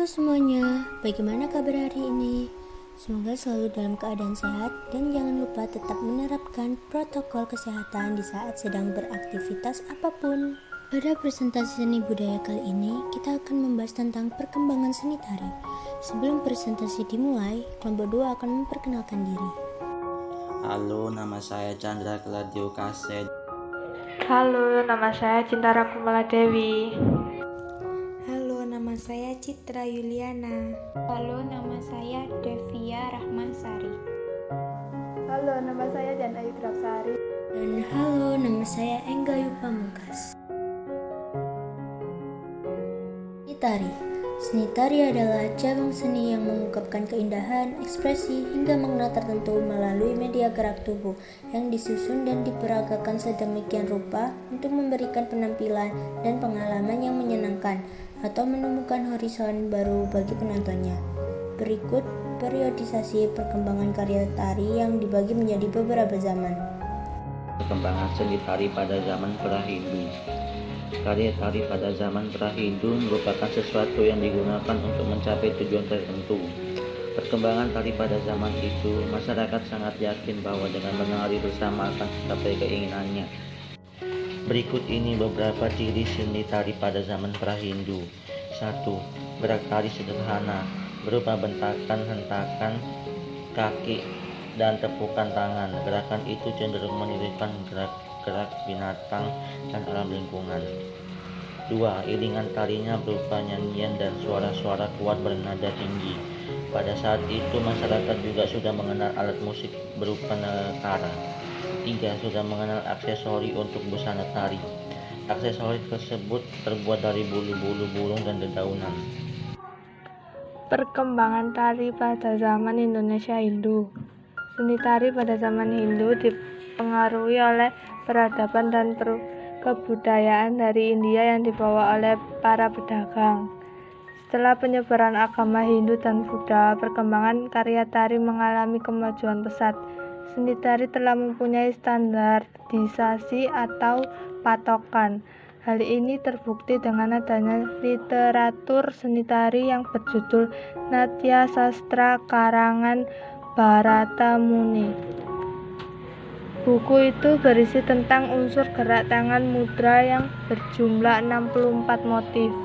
Halo semuanya, bagaimana kabar hari ini? Semoga selalu dalam keadaan sehat dan jangan lupa tetap menerapkan protokol kesehatan di saat sedang beraktivitas apapun. Pada presentasi seni budaya kali ini, kita akan membahas tentang perkembangan seni tari. Sebelum presentasi dimulai, kelompok 2 akan memperkenalkan diri. Halo, nama saya Chandra Keladio Kased. Halo, nama saya Cintara Kumala Dewi. Halo, nama saya Citra Yuliana. Halo, nama saya Devia Rahmasari. Halo, nama saya Dian Ayu Drapsari. Dan halo, nama saya Enggayu Pamungkas. Seni tari adalah cabang seni yang mengungkapkan keindahan, ekspresi, hingga makna tertentu melalui media gerak tubuh yang disusun dan diperagakan sedemikian rupa untuk memberikan penampilan dan pengalaman yang menyenangkan atau menumbuhkan horizon baru bagi penontonnya. Berikut periodisasi perkembangan karya tari yang dibagi menjadi beberapa zaman. Perkembangan seni tari pada zaman pra-Hindu. Karya tari pada zaman pra-Hindu merupakan sesuatu yang digunakan untuk mencapai tujuan tertentu. Perkembangan tari pada zaman itu, masyarakat sangat yakin bahwa dengan menari bersama akan mencapai keinginannya. Berikut ini beberapa ciri seni tari pada zaman pra-Hindu. 1. Gerak tari sederhana, berupa bentakan-hentakan kaki dan tepukan tangan. Gerakan itu cenderung menirukan gerak-gerak binatang dan alam lingkungan. 2. Iringan tarinya berupa nyanyian dan suara-suara kuat bernada tinggi. Pada saat itu masyarakat juga sudah mengenal alat musik berupa nekara. 3. Sudah mengenal aksesori untuk busana tari. Aksesori tersebut terbuat dari bulu-bulu burung dan dedaunan. Perkembangan tari pada zaman Indonesia Hindu. Seni tari pada zaman Hindu dipengaruhi oleh peradaban dan kebudayaan dari India yang dibawa oleh para pedagang. Setelah penyebaran agama Hindu dan Buddha, perkembangan karya tari mengalami kemajuan pesat. Seni tari telah mempunyai standarisasi atau patokan. Hal ini terbukti dengan adanya literatur seni tari yang berjudul Natya Sastra karangan Bharata Muni. Buku itu berisi tentang unsur gerak tangan mudra yang berjumlah 64 motif.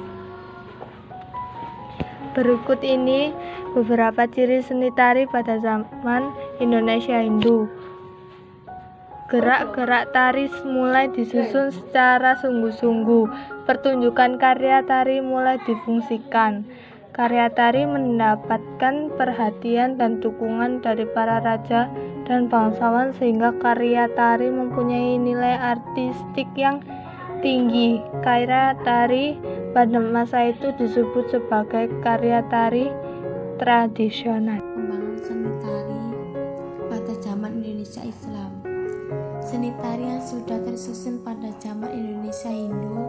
Berikut ini beberapa ciri seni tari pada zaman Indonesia Hindu. Gerak-gerak tari mulai disusun secara sungguh-sungguh. Pertunjukan karya tari mulai difungsikan. Karya tari mendapatkan perhatian dan dukungan dari para raja dan bangsawan sehingga karya tari mempunyai nilai artistik yang tinggi. Karya tari pada masa itu disebut sebagai karya tari tradisional. Perkembangan seni tari pada zaman Indonesia Islam. Seni tari yang sudah tersusun pada zaman Indonesia Hindu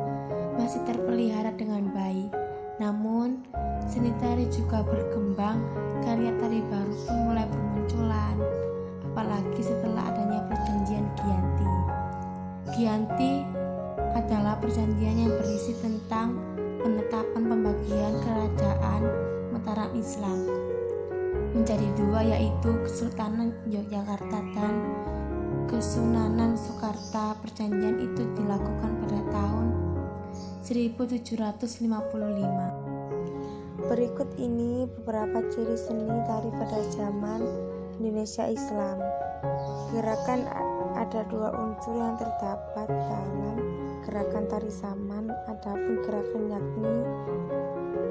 masih terpelihara dengan baik. Namun, seni tari juga berkembang, karya tari baru pun mulai bermunculan, apalagi setelah adanya perjanjian Giyanti. Giyanti adalah perjanjian yang berisi tentang penetapan pembagian kerajaan Mataram Islam menjadi dua, yaitu Kesultanan Yogyakarta dan Kesunanan Soekarta. Perjanjian itu dilakukan pada tahun 1755. Berikut ini beberapa ciri seni tari pada zaman Indonesia Islam. Gerakan ada dua unsur yang terdapat dalam gerakan tari saman, adapun gerakan yakni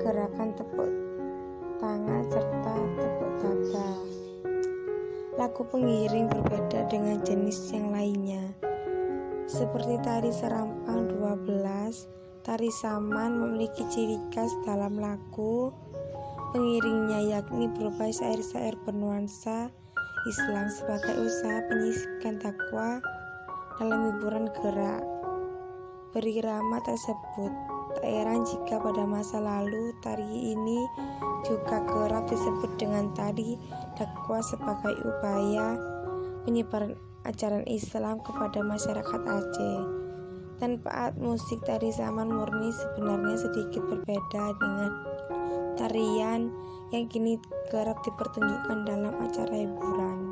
gerakan tepuk tangan serta tepuk dada. Lagu pengiring berbeda dengan jenis yang lainnya. Seperti tari serampang 12, tari saman memiliki ciri khas dalam lagu pengiringnya yakni berupa syair-syair bernuansa Islam sebagai usaha penyisikan takwa dalam hiburan gerak. Berirama tersebut, tak heran jika pada masa lalu tari ini juga kerap disebut dengan tari dakwah sebagai upaya penyebaran ajaran Islam kepada masyarakat Aceh. Tanpa alat musik, tari saman murni sebenarnya sedikit berbeda dengan tari tarian yang kini kerap dipertunjukkan dalam acara hiburan.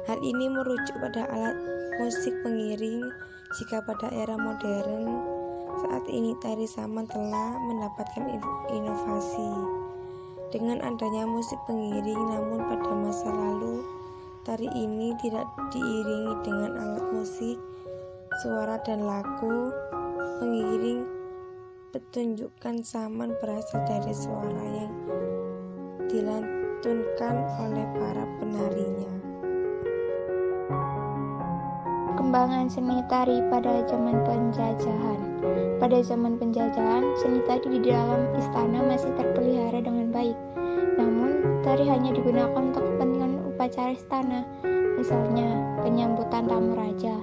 Hal ini merujuk pada alat musik pengiring. Jika pada era modern, saat ini tari saman telah mendapatkan inovasi dengan adanya musik pengiring, namun pada masa lalu tari ini tidak diiringi dengan alat musik, suara dan lagu. Pengiring pertunjukan saman berasal dari suara yang dilantunkan oleh para penarinya. Perkembangan seni tari pada zaman penjajahan. Pada zaman penjajahan, seni tari di dalam istana masih terpelihara dengan baik. Namun, tari hanya digunakan untuk kepentingan upacara istana, misalnya penyambutan tamu raja,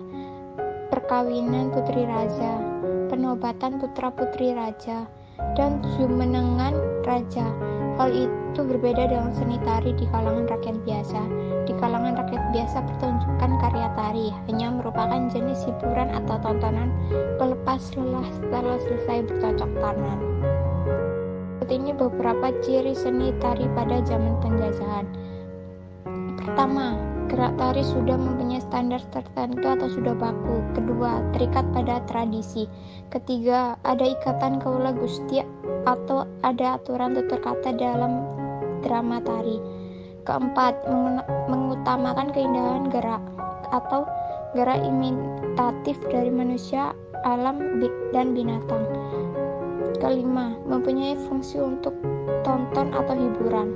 perkawinan putri raja, penobatan putra-putri raja, dan jumenengan raja. Hal itu berbeda dengan seni tari di kalangan rakyat biasa. Di kalangan rakyat biasa, pertunjukan karya tari hanya merupakan jenis hiburan atau tontonan pelepas lelah setelah selesai bercocok tanam. Ini beberapa ciri seni tari pada zaman penjajahan. Pertama, gerak tari sudah mempunyai standar tertentu atau sudah baku. Kedua, terikat pada tradisi. Ketiga, ada ikatan kaula gusti atau ada aturan tutur kata dalam drama tari. Keempat, mengutamakan keindahan gerak atau gerak imitatif dari manusia, alam, dan binatang. Kelima, mempunyai fungsi untuk tonton atau hiburan.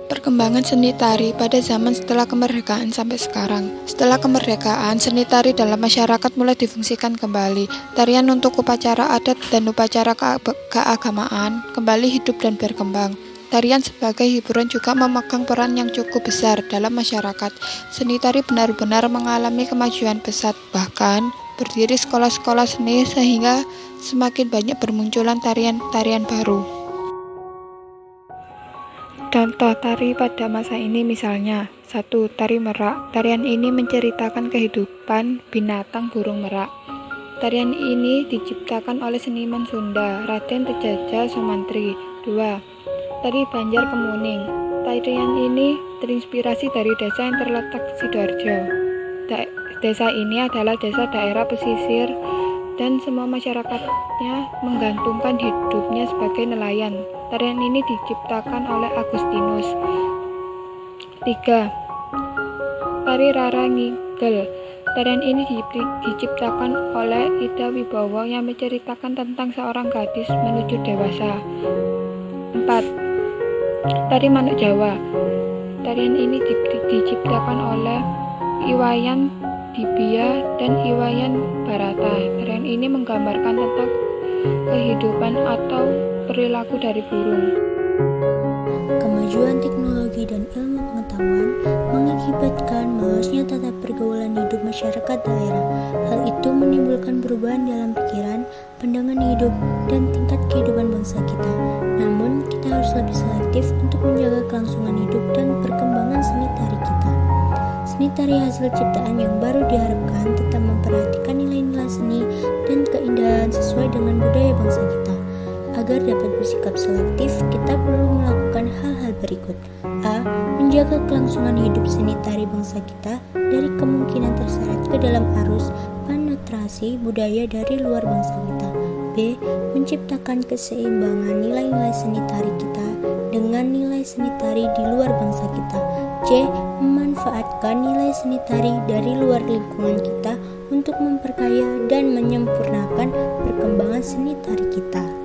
Perkembangan seni tari pada zaman setelah kemerdekaan sampai sekarang. Setelah kemerdekaan, seni tari dalam masyarakat mulai difungsikan kembali. Tarian untuk upacara adat dan upacara keagamaan kembali hidup dan berkembang. Tarian sebagai hiburan juga memegang peran yang cukup besar dalam masyarakat. Seni tari benar-benar mengalami kemajuan pesat, bahkan berdiri sekolah-sekolah seni sehingga semakin banyak bermunculan tarian-tarian baru. Contoh tari pada masa ini misalnya 1. Tari merak. Tarian ini menceritakan kehidupan binatang burung merak. Tarian ini diciptakan oleh seniman Sunda, Raden Tejaja Sumantri. 2. Tari Banjar Kemuning. Tarian ini terinspirasi dari desa yang terletak di Sidoarjo. Desa ini adalah desa daerah pesisir dan semua masyarakatnya menggantungkan hidupnya sebagai nelayan. Tarian ini diciptakan oleh Agustinus. 3. Tari Rara Ngigel. Tarian ini diciptakan oleh Ida Wibowo yang menceritakan tentang seorang gadis menuju dewasa. 4. Tari Manuk Jawa. Tarian ini diciptakan oleh Iwayan Dibia dan Iwayan Barata. Tarian ini menggambarkan tentang kehidupan atau perilaku dari burung. Kemajuan teknologi dan ilmu pengetahuan mengakibatkan meluasnya tata pergaulan hidup masyarakat daerah. Hal itu menimbulkan perubahan dalam pikiran, pandangan hidup, dan tingkat kehidupan bangsa kita. Namun, kita harus lebih selektif untuk menjaga kelangsungan hidup dan perkembangan seni tari kita. Seni tari hasil ciptaan yang baru diharapkan tetap memperhatikan nilai-nilai seni dan keindahan sesuai dengan budaya bangsa kita. Agar dapat bersikap selektif, kita perlu melakukan hal-hal berikut. A. Menjaga kelangsungan hidup seni tari bangsa kita dari kemungkinan terseret ke dalam arus penetrasi budaya dari luar bangsa kita. B. Menciptakan keseimbangan nilai-nilai seni tari kita dengan nilai seni tari di luar bangsa kita. C. Memanfaatkan nilai seni tari dari luar lingkungan kita untuk memperkaya dan menyempurnakan perkembangan seni tari kita.